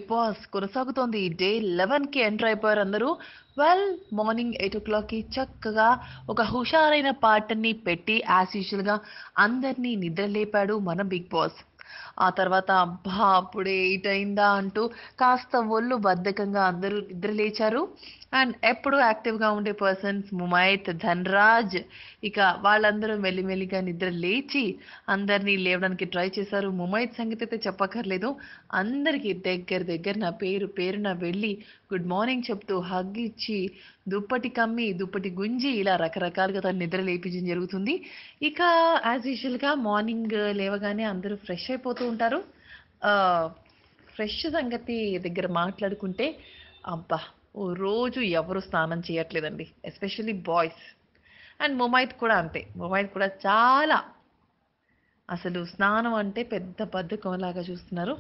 Boss కొనసాగుతోంది. Day 11కి enter అయిపోయారు అందరూ. మార్నింగ్ 8:00కి చక్కగా ఒక హుషారైన పాటని పెట్టి యాజ్ యూజువల్‌గా అందరినీ నిద్ర లేపాడు మన బిగ్ బాస్. ఆ తర్వాత అబ్బా! అప్పుడే 8 అయిందా అంటూ కాస్త ఒళ్ళు బద్ధకంగా అందరూ నిద్ర లేచారు. అండ్ ఎప్పుడూ యాక్టివ్‌గా ఉండే పర్సన్స్ ముమైత్, ధన్‌రాజ్ ఇక వాళ్ళందరూ మెల్లిమెల్లిగా నిద్ర లేచి అందరినీ లేవడానికి ట్రై చేశారు. ముమైత్ సంగతైతే చెప్పక్కర్లేదు. అందరికీ దగ్గర దగ్గరన పేరు పేరున వెళ్ళి గుడ్ మార్నింగ్ చెప్తూ హగ్ ఇచ్చి, దుప్పటి కమ్మి, దుప్పటి గుంజి ఇలా రకరకాలుగా తను నిద్ర లేపించడం జరుగుతుంది. ఇక యాజ్ యూజువల్‌గా మార్నింగ్ లేవగానే అందరూ ఫ్రెష్ అయిపోతూ ఉంటారు. ఆహ్, ఫ్రెష్ సంగతి దగ్గర మాట్లాడుకుంటే అబ్బా! ఓ రోజు ఎవరు స్నానం చేయట్లేదండి. Especially boys. అండ్ ముమైత్ కూడా అంతే. ముమైత్ కూడా చాలా అసలు స్నానం అంటే పెద్ద బద్ధకంలాగా చూస్తున్నారు.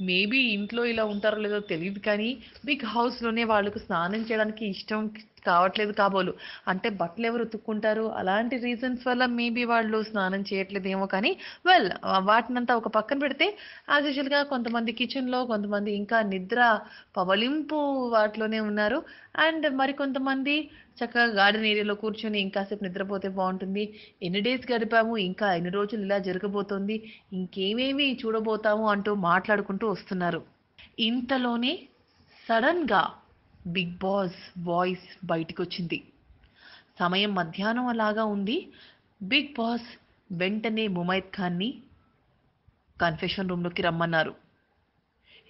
మేబీ ఇంట్లో ఇలా ఉంటారో లేదో తెలీదు కానీ, బిగ్ హౌస్‌లోనే వాళ్ళకి స్నానం చేయడానికి ఇష్టం కావట్లేదు కాబోలు. అంటే బట్టలెవరు ఉతుక్కుంటారు? అలాంటి రీజన్స్ వల్ల మేబీ వాళ్ళు స్నానం చేయట్లేదేమో కానీ, వాటినంతా ఒక పక్కన పెడితే యాజ్ యూజువల్‌గా కొంతమంది కిచెన్‌లో, కొంతమంది ఇంకా నిద్ర పవళింపు వాటిలోనే ఉన్నారు. అండ్ మరికొంతమంది చక్కగా గార్డెన్ ఏరియాలో కూర్చొని ఇంకాసేపు నిద్రపోతే బావుంటుంది. ఎన్ని డేస్ గడిపాము, ఇంకా ఎన్ని రోజులు ఇలా జరగబోతోంది, ఇంకేమేమి చూడబోతాము అంటూ మాట్లాడుకుంటూ వస్తున్నారు. ఇంతలోనే సడన్‌గా బిగ్ బాస్ వాయిస్ బయటికొచ్చింది. సమయం మధ్యాహ్నం అలాగా ఉంది. బిగ్ బాస్ వెంటనే ముమైత్ ఖాన్‌ని కన్ఫెషన్ రూమ్‌లోకి రమ్మన్నారు.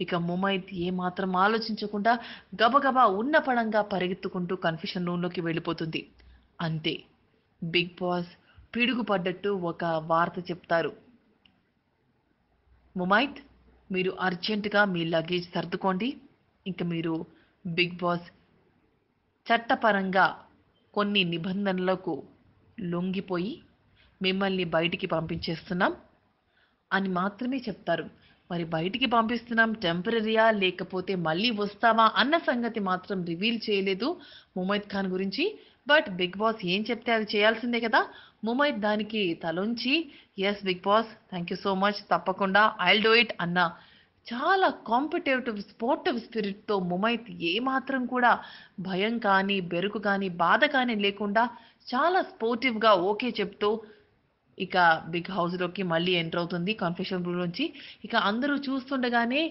ఇక ముమైత్ ఏమాత్రం ఆలోచించకుండా గబగబా ఉన్న పళంగా పరిగెత్తుకుంటూ కన్ఫెషన్ రూమ్‌లోకి వెళ్ళిపోతుంది. అంతే. బిగ్ బాస్ పిడుగు పడ్డట్టు ఒక వార్త చెప్తారు. ముమైత్ మీరు అర్జెంట్‌గా మీ లగేజ్ సర్దుకోండి. ఇంక మీరు బిగ్ బాస్ చట్టపరంగా కొన్ని నిబంధనలకు లొంగిపోయి మిమ్మల్ని బయటికి పంపించేస్తున్నాం అని మాత్రమే చెప్తారు. మరి బయటికి పంపిస్తున్నాం టెంపరరీయా లేకపోతే మళ్ళీ వస్తావా అన్న సంగతి మాత్రం రివీల్ చేయలేదు ముమైత్ ఖాన్ గురించి. బట్ బిగ్ బాస్ ఏం చెప్తే అది చేయాల్సిందే కదా! ముమైత్ దానికి తలొంచి yes Bigg Boss thank you so much తప్పకుండా ఐల్ డూ ఇట్ అన్న చాలా కాంపిటీటివ్, స్పోర్టివ్ స్పిరిట్‌తో ముమైత్ ఏమాత్రం కూడా భయం కానీ, బెరుకు కానీ, బాధ కానీ లేకుండా చాలా స్పోర్టివ్‌గా ఓకే చెప్తూ ఇక బిగ్ హౌస్‌లోకి మళ్ళీ ఎంటర్ అవుతుంది కన్ఫెషన్ రూమ్ నుంచి. ఇక అందరూ చూస్తుండగానే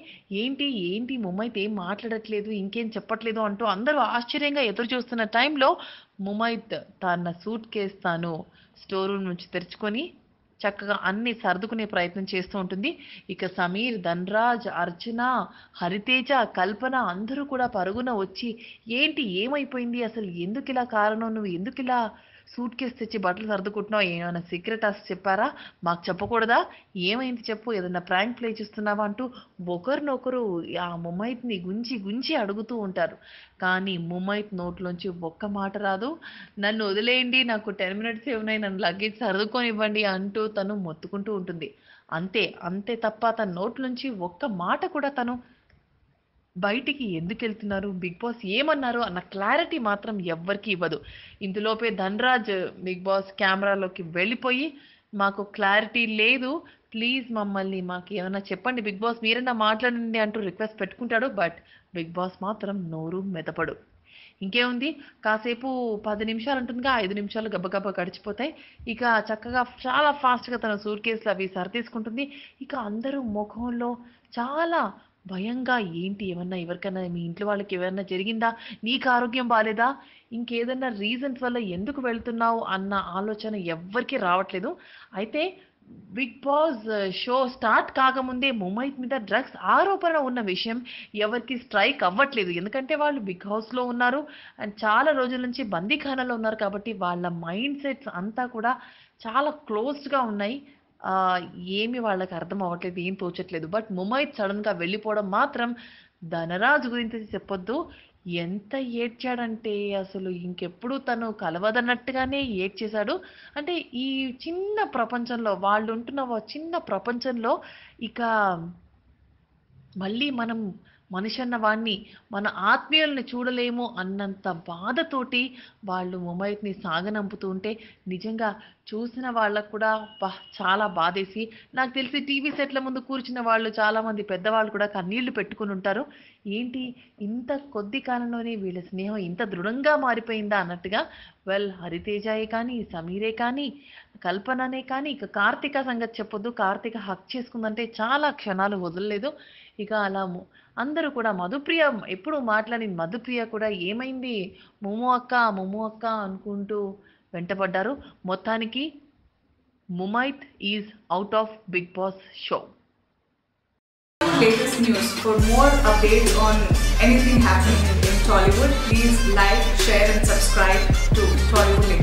ఏంటి ముమైత్ ఏం మాట్లాడట్లేదు, ఇంకేం చెప్పట్లేదు అంటూ అందరూ ఆశ్చర్యంగా ఎదురు చూస్తున్న టైంలో ముమైత్ తన సూట్‌కేస్ తాను స్టోర్ రూమ్ నుంచి తెరుచుకొని చక్కగా అన్నీ సర్దుకునే ప్రయత్నం చేస్తూ ఉంటుంది. ఇక సమీర్, ధన్‌రాజ్, అర్చన, హరితేజ, కల్పన అందరూ కూడా పరుగున వచ్చి ఏంటి ఏమైపోయింది? అసలు ఎందుకిలా కారణం? నువ్వు ఎందుకిలా సూట్‌కేస్ తెచ్చి బట్టలు సర్దుకుంటున్నావు? ఏమైనా సీక్రెట్ చెప్పారా? మాకు చెప్పకూడదా? ఏమైంది చెప్పు? ఏదన్నా ప్రాంక్ ప్లే చేస్తున్నావా? అంటూ ఒకరినొకరు ఆ ముమైత్‌ని గుంజి గుంజి అడుగుతూ ఉంటారు. కానీ ముమైత్ నోట్లోంచి ఒక్క మాట రాదు. నన్ను వదిలేయండి. నాకు 10 మినిట్సే ఉన్నాయి. నన్ను లగేజ్ సర్దుకోనివ్వండి అంటూ తను మొత్తుకుంటూ ఉంటుంది. అంతే. అంతే తప్ప తన నోట్లోంచి ఒక్క మాట కూడా తను బయటికి ఎందుకెళ్తున్నారు? బిగ్ బాస్ ఏమన్నారు? అన్న క్లారిటీ మాత్రం ఎవ్వరికీ ఇవ్వదు. ఇంతలోపే ధన్‌రాజ్ బిగ్ బాస్ కెమెరాలోకి వెళ్ళిపోయి, "మాకు క్లారిటీ లేదు. ప్లీజ్ మమ్మల్ని మాకేమన్నా చెప్పండి బిగ్ బాస్ మీరన్నా మాట్లాడండి" అంటూ రిక్వెస్ట్ పెట్టుకుంటాడు. బట్ బిగ్ బాస్ మాత్రం నోరు మెదపడు. ఇంకేముంది కాసేపు 10 నిమిషాలు ఉంటుందిగా, 5 నిమిషాలు గబగబా గడిచిపోతాయి. ఇక చక్కగా చాలా ఫాస్ట్‌గా తన సూట్‌కేస్‌లు అవి సర్దేసుకుంటుంది. ఇక అందరూ మొఖంలో చాలా భయంగా ఏంటి ఏమన్నా ఎవరికన్నా మీ ఇంట్లో వాళ్ళకి ఏమన్నా జరిగిందా? నీకు ఆరోగ్యం బాలేదా? ఇంకేదన్నా రీజన్స్ వల్ల ఎందుకు వెళ్తున్నావు అన్న ఆలోచన ఎవ్వరికీ రావట్లేదు. అయితే బిగ్ బాస్ షో స్టార్ట్ కాకముందే ముమైత్ మీద డ్రగ్స్ ఆరోపణ ఉన్న విషయం ఎవరికీ స్ట్రైక్ అవ్వట్లేదు. ఎందుకంటే వాళ్ళు బిగ్ హౌస్‌లో ఉన్నారు. అండ్ చాలా రోజుల నుంచి బందీఖానాలో ఉన్నారు కాబట్టి వాళ్ళ మైండ్ సెట్స్ అంతా కూడా చాలా క్లోజ్డ్‌గా ఉన్నాయి. ఆహ్, ఏమి వాళ్ళకి అర్థం అవ్వట్లేదు. ఏం తోచట్లేదు. బట్ ముమైత్ సడెన్‌గా వెళ్ళిపోవడం మాత్రం ధనరాజు గురించి చెప్పొద్దు. ఎంత ఏడ్చాడంటే అసలు ఇంకెప్పుడు తను కలవదన్నట్టుగానే ఏడ్చేశాడు. అంటే ఈ చిన్న ప్రపంచంలో వాళ్ళుంటున్న చిన్న ప్రపంచంలో ఇక మళ్ళీ మనం మనిషన్న వాడిని, మన ఆత్మీయుల్ని చూడలేము అన్నంత బాధతోటి వాళ్ళు ముమైత్‌ని సాగనంపుతూ ఉంటే నిజంగా చూసిన వాళ్ళకు కూడా అబ్బా! చాలా బాధేసి నాకు తెలిసి టీవీ సెట్‌ల ముందు కూర్చున్న వాళ్ళు చాలామంది పెద్దవాళ్ళు కూడా కన్నీళ్లు పెట్టుకొనుంటారు. ఏంటి ఇంత కొద్ది కాలంలోనే వీళ్ళ స్నేహం ఇంత దృఢంగా మారిపోయిందా అన్నట్టుగా. హరితేజయే కానీ, సమీరే కానీ, కల్పననే కానీ, ఇక కార్తీక సంగతి చెప్పొద్దు. కార్తీక హగ్ చేసుకుందంటే చాలా క్షణాలు వదలలేదు. ఇక అలా అందరూ కూడా మధుప్రియ ఎప్పుడు మాట్లాడిన మధుప్రియ కూడా ఏమైంది? మొమో అక్క, మొమో అక్క అనుకుంటూ వెంటపడ్డారు. మొత్తానికి Mumaith is out of Bigg Boss show. Latest news. For more updates on anything happening in Tollywood, please like, share and subscribe to Tollywood.